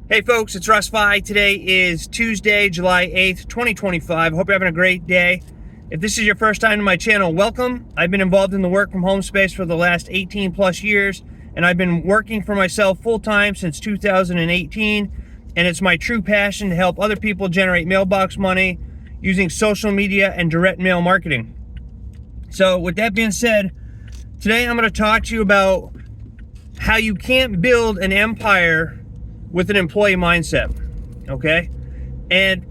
Hey folks, it's Russ. Today is Tuesday, July 8th, 2025. Hope you're having a great day. If this is your first time to my channel, welcome. I've been involved in the work from home space for the last 18 plus years, and I've been working for myself full time since 2018, and it's my true passion to help other people generate mailbox money using social media and direct mail marketing. So with that being said, today I'm going to talk to you about how you can't build an empire with an employee mindset, okay? And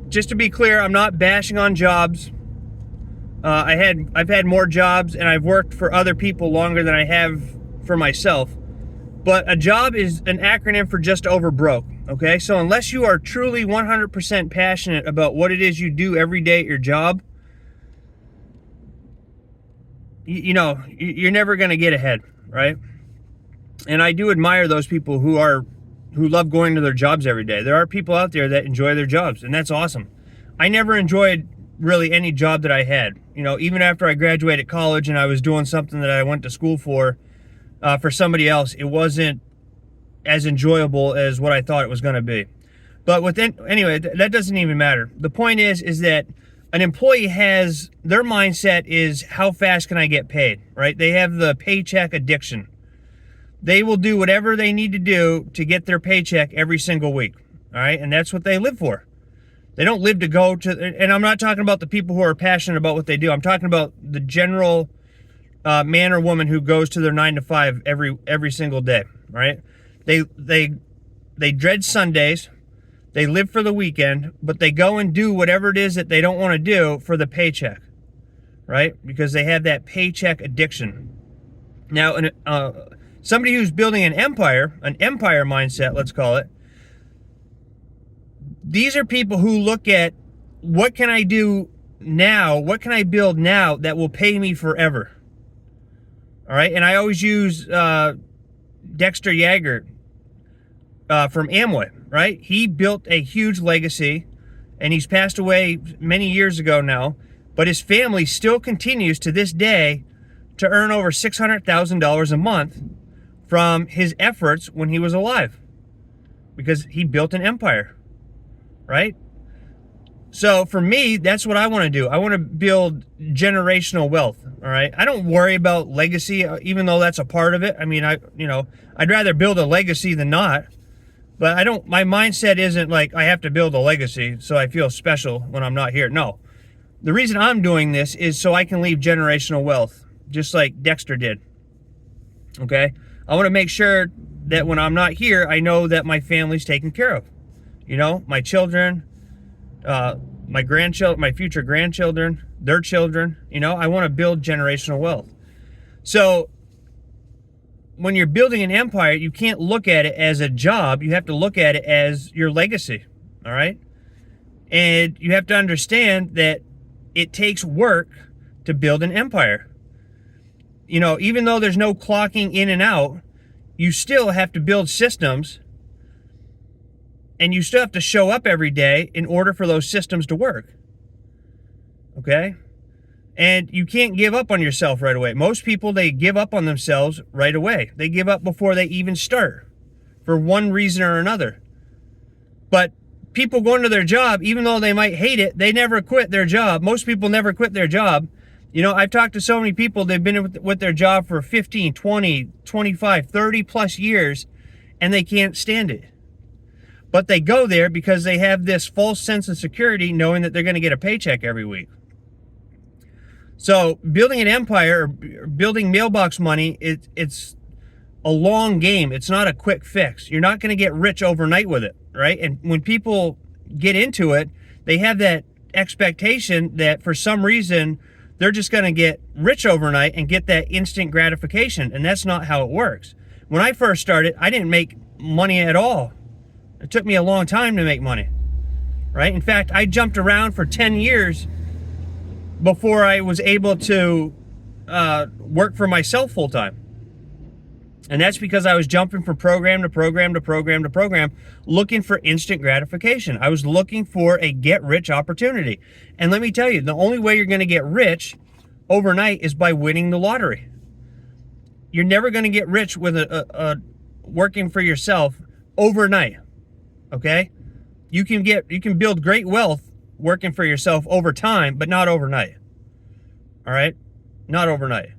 just to be clear, I'm not bashing on jobs. I've had more jobs, and I've worked for other people longer than I have for myself. But a job is an acronym for just over broke, okay? So unless you are truly 100% passionate about what it is you do every day at your job, you're never gonna get ahead, right? And I do admire those people who love going to their jobs every day. There are people out there that enjoy their jobs, and that's awesome. I never enjoyed really any job that I had. Even after I graduated college and I was doing something that I went to school for somebody else, it wasn't as enjoyable as what I thought it was going to be. But anyway, that doesn't even matter. The point is that an employee has, their mindset is, how fast can I get paid, right? They have the paycheck addiction. They will do whatever they need to do to get their paycheck every single week, all right? And that's what they live for. They don't live to go to, and I'm not talking about the people who are passionate about what they do. I'm talking about the general man or woman who goes to their 9 to 5 every single day, right? They dread Sundays. They live for the weekend, but they go and do whatever it is that they don't want to do for the paycheck, right? Because they have that paycheck addiction. Now, somebody who's building an empire mindset, let's call it, these are people who look at, what can I do now? What can I build now that will pay me forever? All right. And I always use Dexter Yager from Amway, right? He built a huge legacy, and he's passed away many years ago now, but his family still continues to this day to earn over $600,000 a month from his efforts when he was alive, because he built an empire, right? So for me, that's what I want to do. I want to build generational wealth, all right? I don't worry about legacy, even though that's a part of it. I mean, I'd rather build a legacy than not, but my mindset isn't like I have to build a legacy so I feel special when I'm not here. No, the reason I'm doing this is so I can leave generational wealth, just like Dexter did, okay? I want to make sure that when I'm not here, I know that my family's taken care of. My children, my grandchildren, my future grandchildren, their children. I want to build generational wealth. So when you're building an empire, you can't look at it as a job. You have to look at it as your legacy, all right? And you have to understand that it takes work to build an empire. Even though there's no clocking in and out, you still have to build systems, and you still have to show up every day in order for those systems to work. Okay? And you can't give up on yourself right away. Most people, they give up on themselves right away. They give up before they even start, for one reason or another. But people going to their job, even though they might hate it, they never quit their job. Most people never quit their job. I've talked to so many people, they've been with their job for 15, 20, 25, 30 plus years, and they can't stand it. But they go there because they have this false sense of security, knowing that they're going to get a paycheck every week. So building an empire, or building mailbox money, it's a long game. It's not a quick fix. You're not going to get rich overnight with it, right? And when people get into it, they have that expectation that for some reason they're just going to get rich overnight and get that instant gratification. And that's not how it works. When I first started, I didn't make money at all. It took me a long time to make money, right? In fact, I jumped around for 10 years before I was able to work for myself full time. And that's because I was jumping from program to program to program to program, looking for instant gratification. I was looking for a get-rich opportunity. And let me tell you, the only way you're going to get rich overnight is by winning the lottery. You're never going to get rich with working for yourself overnight. Okay? You can build great wealth working for yourself over time, but not overnight. All right? Not overnight.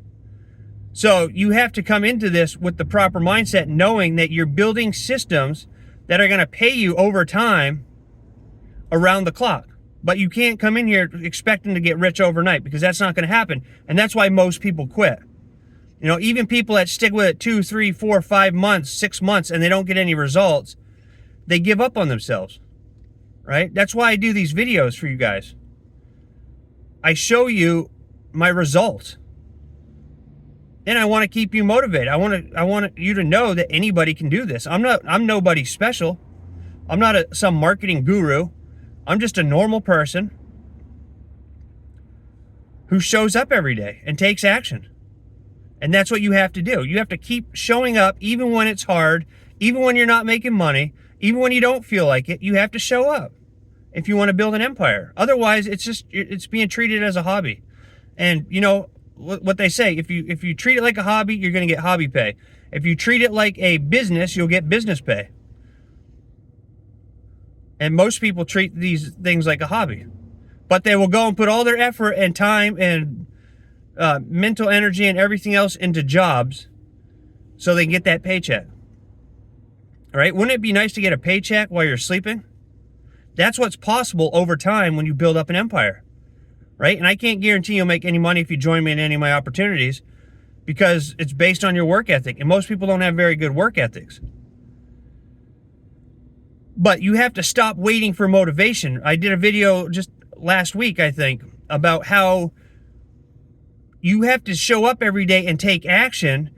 So you have to come into this with the proper mindset, knowing that you're building systems that are going to pay you over time around the clock. But you can't come in here expecting to get rich overnight, because that's not going to happen. And that's why most people quit. You know, even people that stick with it 2, 3, 4, 5 months, 6 months, and they don't get any results, they give up on themselves, right? That's why I do these videos for you guys. I show you my results. And I want to keep you motivated. I want you to know that anybody can do this. I'm nobody special. I'm not some marketing guru. I'm just a normal person who shows up every day and takes action. And that's what you have to do. You have to keep showing up even when it's hard, even when you're not making money, even when you don't feel like it. You have to show up if you want to build an empire. Otherwise, it's being treated as a hobby. And you know what they say, if you treat it like a hobby, you're going to get hobby pay. If you treat it like a business, you'll get business pay. And most people treat these things like a hobby, but they will go and put all their effort and time and mental energy and everything else into jobs so they can get that paycheck. All right? Wouldn't it be nice to get a paycheck while you're sleeping? That's what's possible over time when you build up an empire, right? And I can't guarantee you'll make any money if you join me in any of my opportunities, because it's based on your work ethic, and most people don't have very good work ethics. But you have to stop waiting for motivation. I did a video just last week, I think, about how you have to show up every day and take action.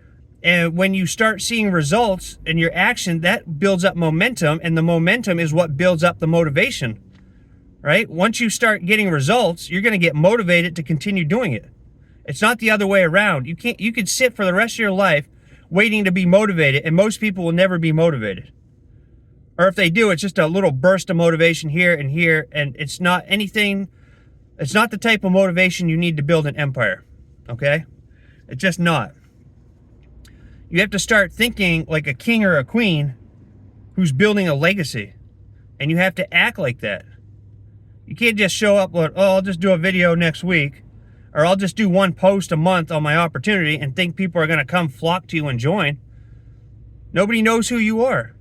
And when you start seeing results in your action, that builds up momentum, and the momentum is what builds up the motivation, right? Once you start getting results, you're going to get motivated to continue doing it. It's not the other way around. You could sit for the rest of your life waiting to be motivated, and most people will never be motivated. Or if they do, it's just a little burst of motivation here and here, and it's not anything, it's not the type of motivation you need to build an empire, okay? It's just not. You have to start thinking like a king or a queen who's building a legacy, and you have to act like that. You can't just show up with, oh, I'll just do a video next week, or I'll just do one post a month on my opportunity and think people are going to come flock to you and join. Nobody knows who you are.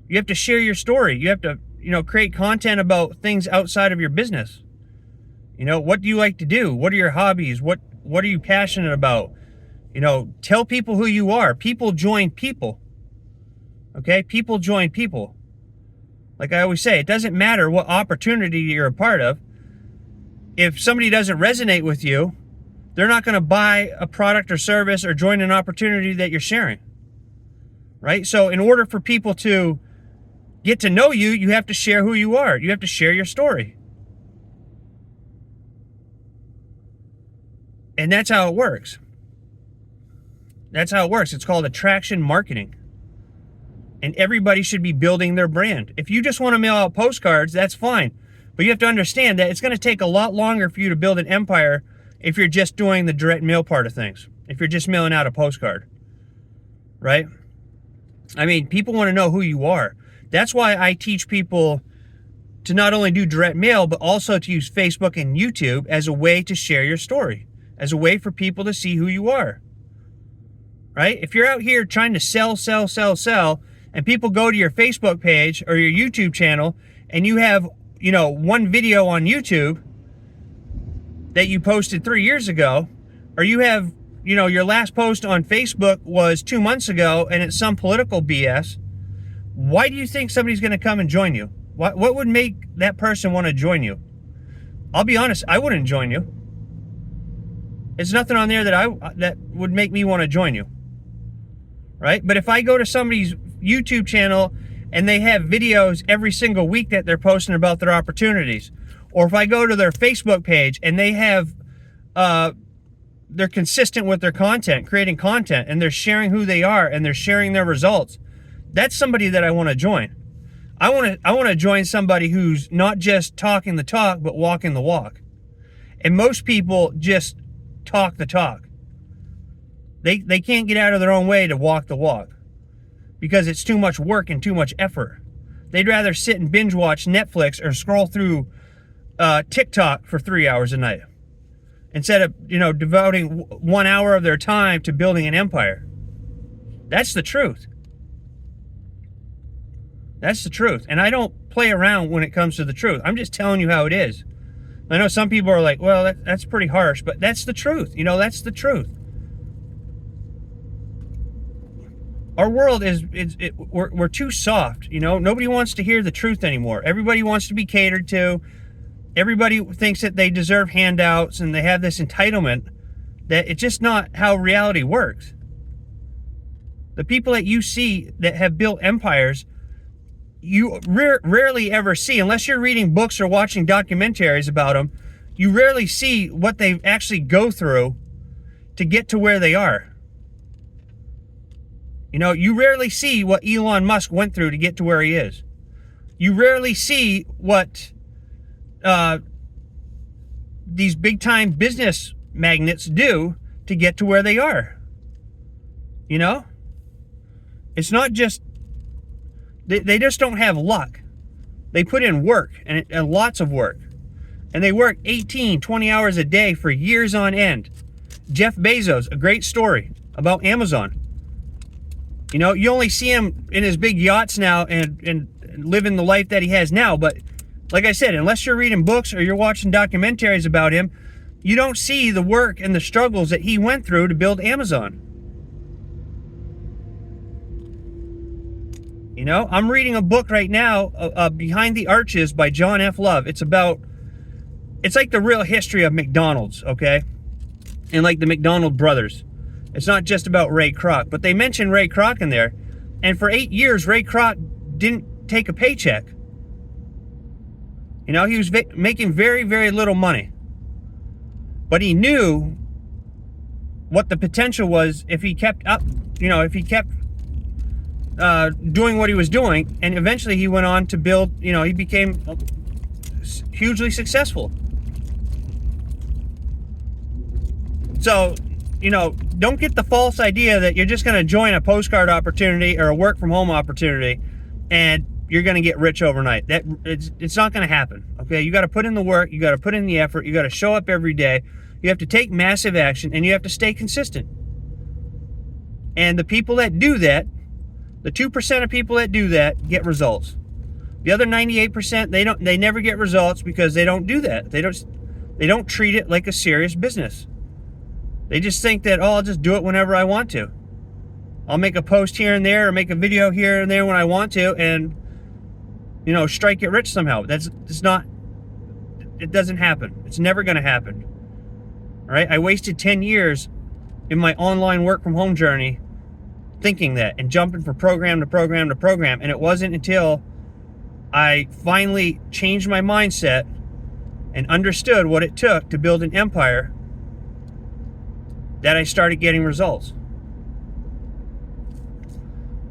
You have to share your story. You have to, create content about things outside of your business. What do you like to do? What are your hobbies? What are you passionate about? Tell people who you are. People join people. Okay? People join people. Like I always say, it doesn't matter what opportunity you're a part of. If somebody doesn't resonate with you, they're not going to buy a product or service or join an opportunity that you're sharing. Right? So in order for people to get to know you, you have to share who you are. You have to share your story. And that's how it works. That's how it works. It's called attraction marketing. And everybody should be building their brand. If you just want to mail out postcards, that's fine. But you have to understand that it's going to take a lot longer for you to build an empire if you're just doing the direct mail part of things. If you're just mailing out a postcard. Right? I mean, people want to know who you are. That's why I teach people to not only do direct mail, but also to use Facebook and YouTube as a way to share your story, as a way for people to see who you are. Right? If you're out here trying to sell, and people go to your Facebook page or your YouTube channel, and you have, one video on YouTube that you posted 3 years ago, or you have, your last post on Facebook was 2 months ago, and it's some political BS, why do you think somebody's going to come and join you? What would make that person want to join you? I'll be honest, I wouldn't join you. There's nothing on there that would make me want to join you. Right? But if I go to somebody's YouTube channel and they have videos every single week that they're posting about their opportunities, or if I go to their Facebook page and they have, they're consistent with their content, creating content, and they're sharing who they are and they're sharing their results, that's somebody that I want to join. I want to join somebody who's not just talking the talk, but walking the walk. And most people just talk the talk. They can't get out of their own way to walk the walk because it's too much work and too much effort. They'd rather sit and binge watch Netflix or scroll through TikTok for 3 hours a night instead of, devoting 1 hour of their time to building an empire. That's the truth. That's the truth. And I don't play around when it comes to the truth. I'm just telling you how it is. I know some people are like, well, that's pretty harsh, but that's the truth. That's the truth. Our world we're too soft. Nobody wants to hear the truth anymore. Everybody wants to be catered to. Everybody thinks that they deserve handouts and they have this entitlement that it's just not how reality works. The people that you see that have built empires, you rarely ever see, unless you're reading books or watching documentaries about them, you rarely see what they actually go through to get to where they are. You rarely see what Elon Musk went through to get to where he is. You rarely see what these big-time business magnates do to get to where they are. It's not just... They just don't have luck. They put in work, and lots of work. And they work 18, 20 hours a day for years on end. Jeff Bezos, a great story about Amazon. You only see him in his big yachts now and living the life that he has now. But like I said, unless you're reading books or you're watching documentaries about him, you don't see the work and the struggles that he went through to build Amazon. I'm reading a book right now, Behind the Arches by John F. Love. It's like the real history of McDonald's, okay? And like the McDonald brothers. It's not just about Ray Kroc, but they mention Ray Kroc in there. And for 8 years, Ray Kroc didn't take a paycheck. He was making very, very little money. But he knew what the potential was if he kept up, if he kept doing what he was doing. And eventually he went on to build, he became hugely successful. So, don't get the false idea that you're just going to join a postcard opportunity or a work from home opportunity and you're going to get rich overnight. It's not going to happen. Okay, you got to put in the work, you got to put in the effort, you got to show up every day, you have to take massive action, and you have to stay consistent. And the people that do that, the 2% of people that do that, get results. The other 98%, they never get results because they don't do that. They don't treat it like a serious business. They just think that, I'll just do it whenever I want to. I'll make a post here and there or make a video here and there when I want to and, strike it rich somehow. It doesn't happen. It's never going to happen. All right? I wasted 10 years in my online work from home journey thinking that and jumping from program to program to program. And it wasn't until I finally changed my mindset and understood what it took to build an empire that I started getting results.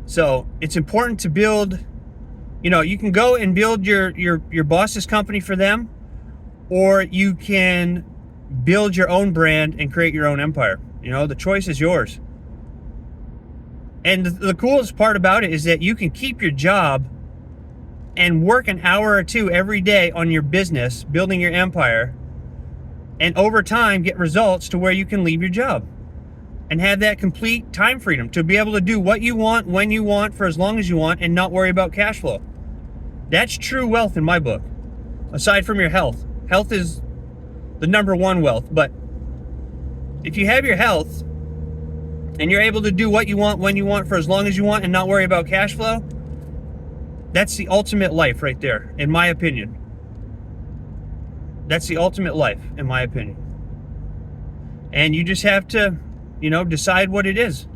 So it's important to build, you can go and build your boss's company for them, or you can build your own brand and create your own empire. The choice is yours. And the coolest part about it is that you can keep your job and work an hour or two every day on your business, building your empire, and over time get results to where you can leave your job and have that complete time freedom to be able to do what you want, when you want, for as long as you want, and not worry about cash flow. That's true wealth in my book, aside from your health. Health is the number one wealth, but if you have your health and you're able to do what you want, when you want, for as long as you want, and not worry about cash flow, that's the ultimate life right there, in my opinion. That's the ultimate life, in my opinion. And you just have to, decide what it is.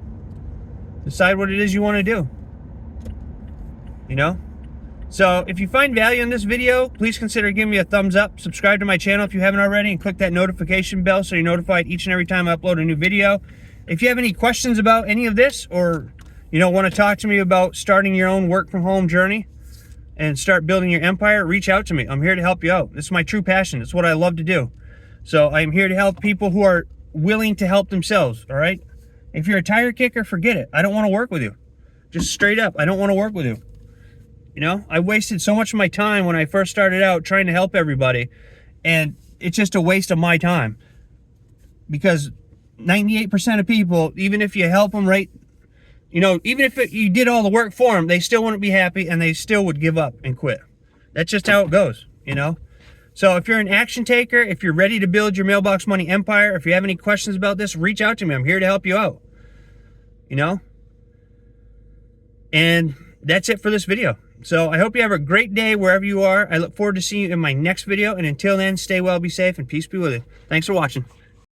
Decide what it is you want to do. So if you find value in this video, please consider giving me a thumbs up. Subscribe to my channel if you haven't already, and click that notification bell so you're notified each and every time I upload a new video. If you have any questions about any of this, or want to talk to me about starting your own work from home journey and start building your empire, reach out to me. I'm here to help you out. This is my true passion. It's what I love to do. So I'm here to help people who are willing to help themselves, all right? If you're a tire kicker, forget it. I don't want to work with you. Just straight up, I don't want to work with you. You know, I wasted so much of my time when I first started out trying to help everybody, and it's just a waste of my time. Because 98% of people, even if you help them right, you know, even if you did all the work for them, they still wouldn't be happy and they still would give up and quit. That's just how it goes, you know. So if you're an action taker, if you're ready to build your mailbox money empire, if you have any questions about this, reach out to me. I'm here to help you out, you know. And that's it for this video. So I hope you have a great day wherever you are. I look forward to seeing you in my next video. And until then, stay well, be safe, and peace be with you. Thanks for watching.